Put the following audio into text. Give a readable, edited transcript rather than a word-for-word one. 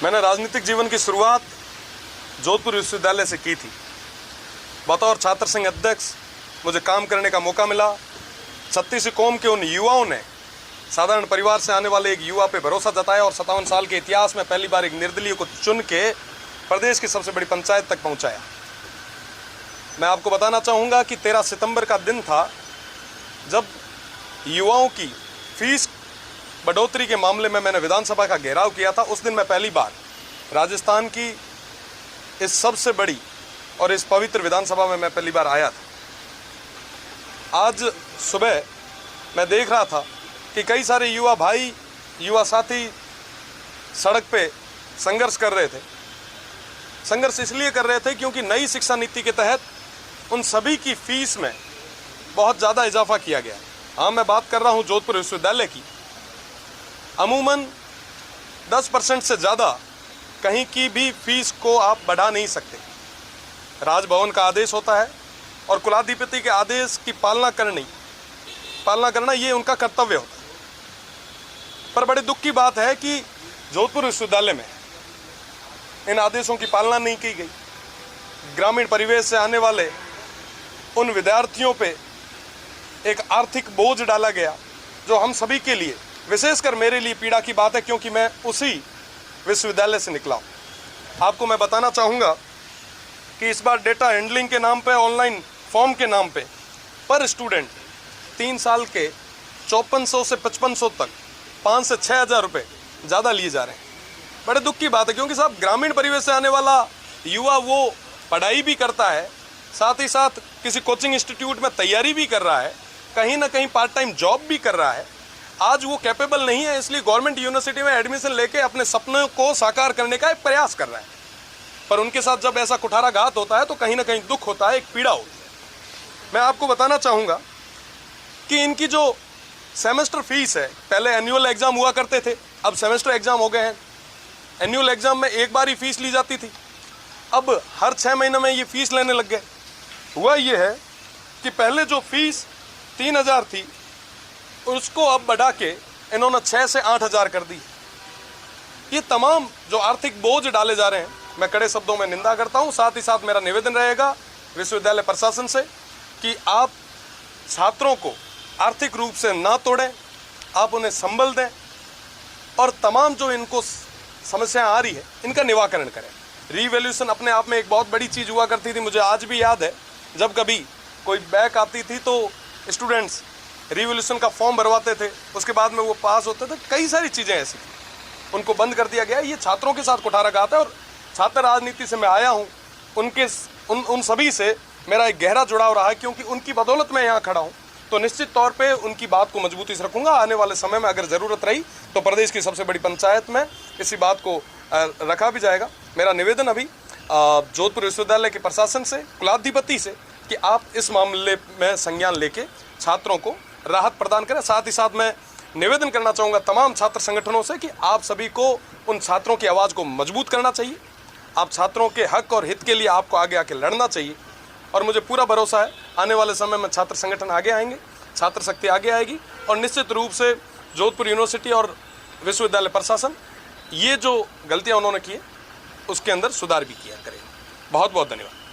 मैंने राजनीतिक जीवन की शुरुआत जोधपुर विश्वविद्यालय से की थी। बतौर छात्र संघ अध्यक्ष मुझे काम करने का मौका मिला। छत्तीस कौम के उन युवाओं ने साधारण परिवार से आने वाले एक युवा पे भरोसा जताया और 57 साल के इतिहास में पहली बार एक निर्दलीय को चुन के प्रदेश की सबसे बड़ी पंचायत तक पहुंचाया। मैं आपको बताना चाहूँगा कि 13 सितंबर का दिन था जब युवाओं की फीस बढ़ोतरी के मामले में मैंने विधानसभा का घेराव किया था। उस दिन मैं पहली बार राजस्थान की इस सबसे बड़ी और इस पवित्र विधानसभा में मैं पहली बार आया था। आज सुबह मैं देख रहा था कि कई सारे युवा भाई, युवा साथी सड़क पे संघर्ष कर रहे थे। संघर्ष इसलिए कर रहे थे क्योंकि नई शिक्षा नीति के तहत उन सभी की फीस में बहुत ज़्यादा इजाफा किया गया। हाँ, मैं बात कर रहा हूँ जोधपुर विश्वविद्यालय की। अमूमन 10% से ज़्यादा कहीं की भी फीस को आप बढ़ा नहीं सकते। राजभवन का आदेश होता है और कुलाधिपति के आदेश की पालना करना ये उनका कर्तव्य होता है। पर बड़े दुख की बात है कि जोधपुर विश्वविद्यालय में इन आदेशों की पालना नहीं की गई। ग्रामीण परिवेश से आने वाले उन विद्यार्थियों पे एक आर्थिक बोझ डाला गया जो हम सभी के लिए, विशेषकर मेरे लिए पीड़ा की बात है क्योंकि मैं उसी विश्वविद्यालय से निकला हूँ। आपको मैं बताना चाहूँगा कि इस बार डेटा हैंडलिंग के नाम पे, ऑनलाइन फॉर्म के नाम पे पर स्टूडेंट 3 साल के 5400 से 5500 तक 5 से 6 हज़ार रुपये ज़्यादा लिए जा रहे हैं। बड़े दुख की बात है क्योंकि साहब ग्रामीण परिवेश से आने वाला युवा वो पढ़ाई भी करता है, साथ ही साथ किसी कोचिंग इंस्टीट्यूट में तैयारी भी कर रहा है, कहीं ना कहीं पार्ट टाइम जॉब भी कर रहा है। आज वो कैपेबल नहीं है, इसलिए गवर्नमेंट यूनिवर्सिटी में एडमिशन लेके अपने सपनों को साकार करने का एक प्रयास कर रहा है। पर उनके साथ जब ऐसा कुठाराघात होता है तो कहीं ना कहीं दुख होता है, एक पीड़ा होती है। मैं आपको बताना चाहूँगा कि इनकी जो सेमेस्टर फीस है, पहले एनुअल एग्ज़ाम हुआ करते थे, अब सेमेस्टर एग्ज़ाम हो गए हैं। एनुअल एग्ज़ाम में एक बार ही फीस ली जाती थी, अब हर 6 महीने में ये फीस लेने लग गए। हुआ ये है कि पहले जो फीस 3000 थी उसको अब बढ़ा के इन्होंने 6 से 8000 कर दी। ये तमाम जो आर्थिक बोझ डाले जा रहे हैं, मैं कड़े शब्दों में निंदा करता हूँ। साथ ही साथ मेरा निवेदन रहेगा विश्वविद्यालय प्रशासन से कि आप छात्रों को आर्थिक रूप से ना तोड़ें, आप उन्हें संबल दें और तमाम जो इनको समस्याएं आ रही है इनका निवारण करें। रीवैल्यूएशन अपने आप में एक बहुत बड़ी चीज़ हुआ करती थी। मुझे आज भी याद है जब कभी कोई बैक आती थी तो स्टूडेंट्स रिवोल्यूशन का फॉर्म भरवाते थे, उसके बाद में वो पास होते थे। कई सारी चीज़ें ऐसी थी, उनको बंद कर दिया गया। ये छात्रों के साथ कुठाराघात है और छात्र राजनीति से मैं आया हूँ, उन सभी से मेरा एक गहरा जुड़ाव रहा है क्योंकि उनकी बदौलत मैं यहाँ खड़ा हूँ। तो निश्चित तौर पे उनकी बात को मजबूती से रखूँगा। आने वाले समय में अगर ज़रूरत रही तो प्रदेश की सबसे बड़ी पंचायत में इसी बात को रखा भी जाएगा। मेरा निवेदन अभी जोधपुर विश्वविद्यालय के प्रशासन से, कुलाधिपति से कि आप इस मामले में संज्ञान लेके छात्रों को राहत प्रदान करें। साथ ही साथ मैं निवेदन करना चाहूँगा तमाम छात्र संगठनों से कि आप सभी को उन छात्रों की आवाज़ को मजबूत करना चाहिए। आप छात्रों के हक और हित के लिए आपको आगे आके लड़ना चाहिए और मुझे पूरा भरोसा है आने वाले समय में छात्र संगठन आगे आएंगे, छात्र शक्ति आगे आएगी और निश्चित रूप से जोधपुर यूनिवर्सिटी और विश्वविद्यालय प्रशासन ये जो गलतियाँ उन्होंने की है उसके अंदर सुधार भी किया करेगा। बहुत बहुत धन्यवाद।